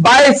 22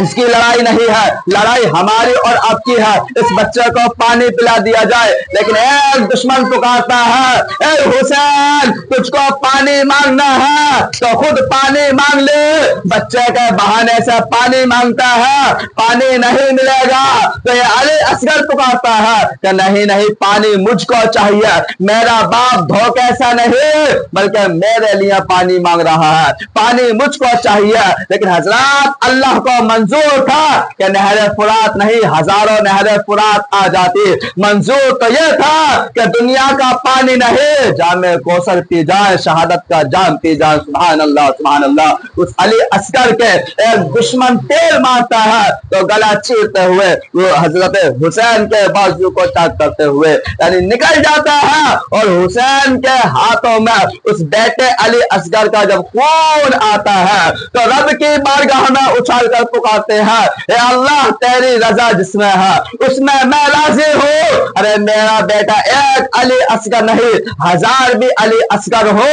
اس کی لڑائی نہیں ہے، لڑائی ہماری اور آپ کی ہے۔ اس بچے کو پانی پلا دیا جائے، لیکن ایک دشمن پکارتا ہے اے حسین تجھ کو پانی مانگنا ہے تو خود پانی مانگ لے۔ بچے کے بہانے سے پانی مانگتا ہے، پانی نہیں ملے گا تو یہ علی اصغر پکارتا ہے کہ نہیں پانی مجھ کو چاہیے، میرا باپ دھوکے سے نہیں بلکہ میرے لیے پانی مانگ رہا ہے، پانی مجھ کو چاہیے۔ لیکن حضرات اللہ کو منظور تھا کہ نہر فرات نہیں ہزاروں نہر فرات آ جاتی، منظور تو یہ تھا کہ دنیا کا پانی نہیں جام کوثر پی جائے، شہادت کا جام پی جائے۔ سبحان اللہ سبحان اللہ۔ اس علی اصغر کے ایک دشمن تیر مارتا ہے تو گلا چیرتے ہوئے وہ حضرت حسین کے بازو کو ٹاک کرتے ہوئے یعنی نکل جاتا ہے، اور حسین کے ہاتھوں میں اس بیٹے علی اصغر کا جب خون آتا ہے تو رب کی بارگاہ میں اچھال کر پکارتے ہیں اے اللہ تیری رضا جس میں ہے اس میں میں راضی ہوں۔ ارے میرا بیٹا ایک علی اصغر نہیں ہزار بھی علی اصغر ہو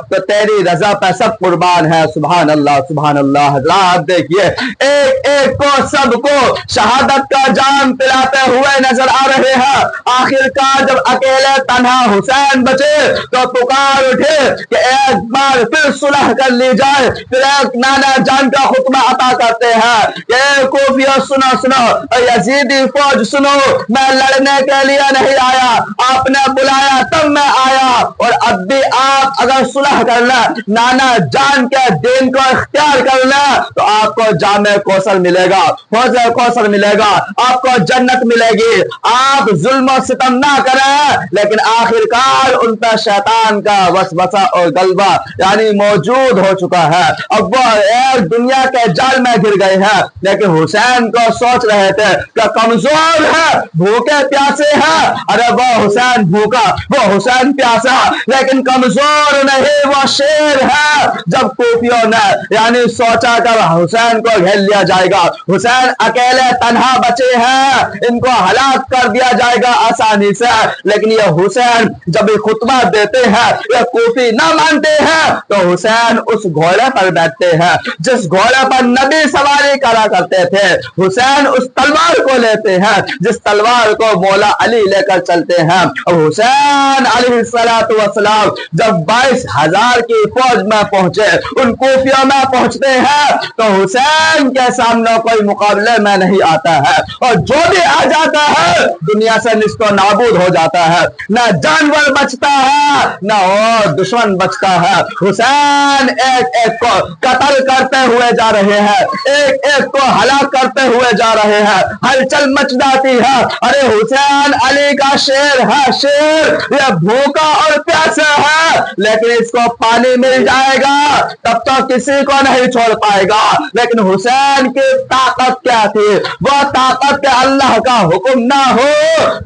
تو تیری رضا پہ سب قربان ہے۔ سبحان اللہ سبحان اللہ۔ حضرات دیکھیے ایک ایک کو سب کو شہادت کا جام پلاتے ہوئے نظر آ رہے ہیں۔ آخر کار جب اکیلے تنہا حسین بچے تو پکار اٹھے کہ ایک بار پھر صلح کر لی جائے، پھر ایک نانا جان کا خطبہ عطا کرتے ہیں کہ کوفیوں سنو سنو، یزیدی فوج سنو، میں لڑنے کے لیے نہیں آیا، آپ نے بلایا تب میں آیا، اور اب بھی آپ اگر صلح کر لیں نانا جان کے دین کو اختیار کر لیں تو آپ کو جامع کوثر ملے گا، حوض کوثر ملے گا، آپ کو جنت ملے گی۔ آپ ظلم و ستم نہ کریں، لیکن آخر کار ان پہ شیطان کا وسوسہ اور غلبہ یعنی موجود ہو چکا ہے، اب وہ ایک دنیا کے جال میں گر گئے ہیں۔ لیکن حسین کو سوچ رہے تھے کہ کمزور ہے، بھوکے پیاسے ہیں، ارے وہ حسین بھوکا وہ حسین پیاسا لیکن کمزور نہیں، وہ شیر ہے۔ جب کوفیوں نے یعنی سوچا کہ حسین کو گھیر لیا جائے گا، حسین اکیلے تنہا بچے ہیں، ان کو ہلاک کر دیا جائے گا آسانی سے، لیکن یہ حسین جب خطبہ دیتے ہیں یہ کوفی نہ مانتے ہیں تو حسین اس گھوڑے پر بیٹھتے ہیں جس گھوڑے پر نبی سواری کرا کرتے تھے، حسین اس تلوار کو لیتے ہیں جس تلوار کو مولا علی لے کر چلتے ہیں۔ اور حسین علیہ السلام جب 22,000 کی فوج میں پہنچے، ان کوفیوں میں پہنچتے ہیں تو حسین کے سامنے کوئی مقابلے میں نہیں آتا ہے، اور جو بھی آ جاتا ہے دنیا سے نست و نابود ہو جاتا ہے، نہ جانور بچتا ہے نہ اور دشمن بچتا ہے۔ حسین ایک ایک کو قتل کرتے ہوئے جا رہے ہیں، ایک ایک کو ہلاک کرتے ہوئے جا رہے ہیں، ہلچل مچ جاتی ہے۔ ارے حسین علی کا شیر ہے، شیر یہ بھوکا اور پیاسا ہے، لیکن اس کو پانی مل جائے گا تب تو کسی کو نہیں چھوڑ پائے گا۔ لیکن حسین کی طاقت کیا تھی؟ وہ طاقت کہ اللہ کا حکم نہ ہو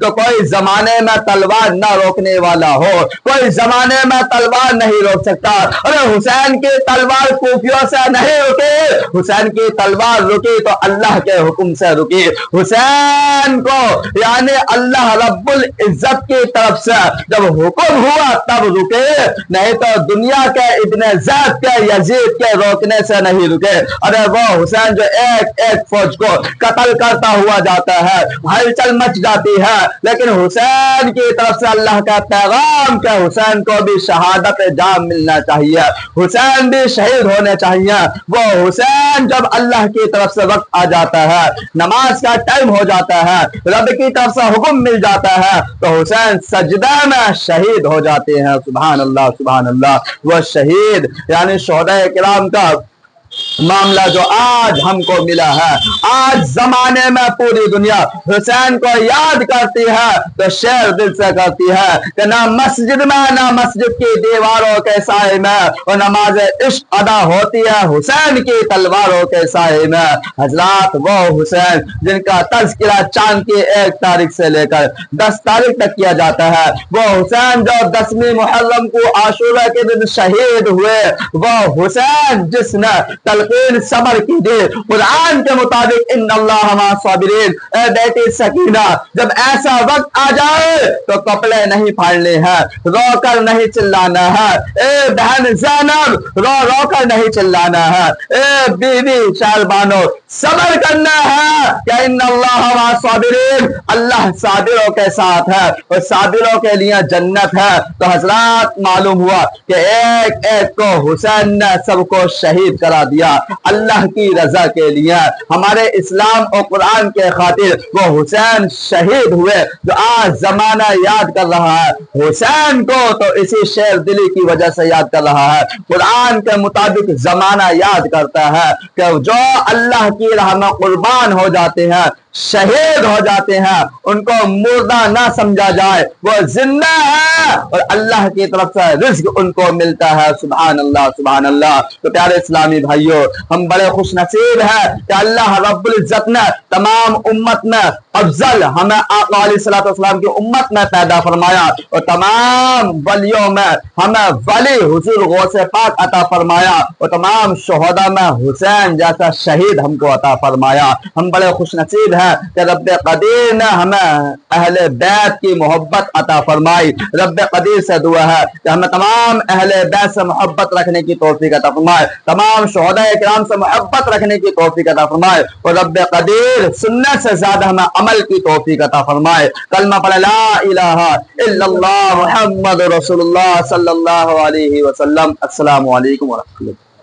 تو کوئی زمانے میں تلوار نہ روکنے والا ہو، کوئی زمانے میں تلوار نہیں روک سکتا۔ ارے حسین کی تلوار کوفیوں سے نہیں رکی، حسین کی تلوار رکی تو اللہ کے حکم سے رکی۔ حسین کو یعنی اللہ رب العزت کی طرف سے جب حکم ہوا تب رکے، نہیں تو دنیا کے ابن زید کے یزید کے روکنے سے نہیں رکے۔ ارے وہ حسین جو ایک ایک فوج کو قتل کرتا ہوا جاتا ہے، ہلچل مچ جاتی ہے، لیکن حسین کی طرف سے اللہ کا پیغام کہ حسین کو بھی شہادت جام ملنا چاہیے، حسین بھی شہید ہونے چاہیے۔ وہ حسین جب اللہ کی طرف سے وقت آ جاتا ہے، نماز کا ٹائم ہو جاتا ہے، رب کی طرف سے حکم مل جاتا ہے تو حسین سجدہ میں شہید ہو جاتے ہیں۔ سبحان اللہ سبحان اللہ۔ وہ شہید یعنی شہداء کرام کا معاملہ جو آج ہم کو ملا ہے، آج زمانے میں پوری دنیا حسین کو یاد کرتی ہے تو شیر دل سے کرتی ہے کہ نہ مسجد میں نہ مسجد کی دیواروں کے سائے میں اور نماز عشق ادا ہوتی ہے حسین کی تلواروں کے سائے میں۔ حضرات وہ حسین جن کا تذکرہ چاند کی 1 تاریخ سے لے کر 10 تاریخ تک کیا جاتا ہے، وہ حسین جو 10ویں محرم کو عاشورہ کے دن شہید ہوئے، وہ حسین جس نے تلقین صبر کی دے قرآن کے مطابق ان اللہ مع الصابرین۔ اے بیٹی سکینہ جب ایسا وقت آ جائے تو کپڑے نہیں پھاڑنے ہیں، رو کر نہیں چلانا ہے۔ اے بہن زینب رو رو کر نہیں چلانا ہے۔ اے بیوی شہربانو صبر کرنا ہے کہ ان اللہ مع الصابرین، اللہ صابروں کے ساتھ ہے اور صابروں کے لیے جنت ہے۔ تو حضرات معلوم ہوا کہ ایک ایک کو حسین نے سب کو شہید کرا دیا اللہ کی رضا کے لیے، ہمارے اسلام اور قرآن کے خاطر وہ حسین شہید ہوئے جو آج زمانہ یاد کر رہا ہے حسین کو، تو اسی شیر دلی کی وجہ سے یاد کر رہا ہے۔ قرآن کے مطابق زمانہ یاد کرتا ہے کہ جو اللہ کی راہ میں قربان ہو جاتے ہیں، شہید ہو جاتے ہیں، ان کو مردہ نہ سمجھا جائے، وہ زندہ ہے اور اللہ کی طرف سے رزق ان کو ملتا ہے۔ سبحان اللہ سبحان اللہ۔ تو پیارے اسلامی بھائیوں، ہم بڑے خوش نصیب ہیں کہ اللہ رب العزت نے تمام امت میں افضل ہمیں آقا علیہ الصلوۃ والسلام کی امت میں پیدا فرمایا اور تمام ولیوں میں ہمیں ولی حضور غوث پاک عطا فرمایا اور تمام شہداء میں حسین جیسا شہید ہم کو عطا فرمایا۔ ہم بڑے خوش نصیب ہیں کہ رب قدیر نے ہمیں اہل بیت کی محبت عطا فرمائی۔ رب قدیر سے دعا ہے کہ ہمیں تمام اہل بیت سے محبت رکھنے کی توفیق عطا فرمائے، تمام شہداء کرام سے محبت رکھنے کی توفیق عطا فرمائے اور رب قدیر سنت سے زیادہ ہمیں عمل کی توفیق عطا فرمائے۔ کلمہ پڑھ لا الہ الا اللہ محمد رسول اللہ صلی اللہ علیہ وسلم۔ السلام علیکم ورحمۃ اللہ۔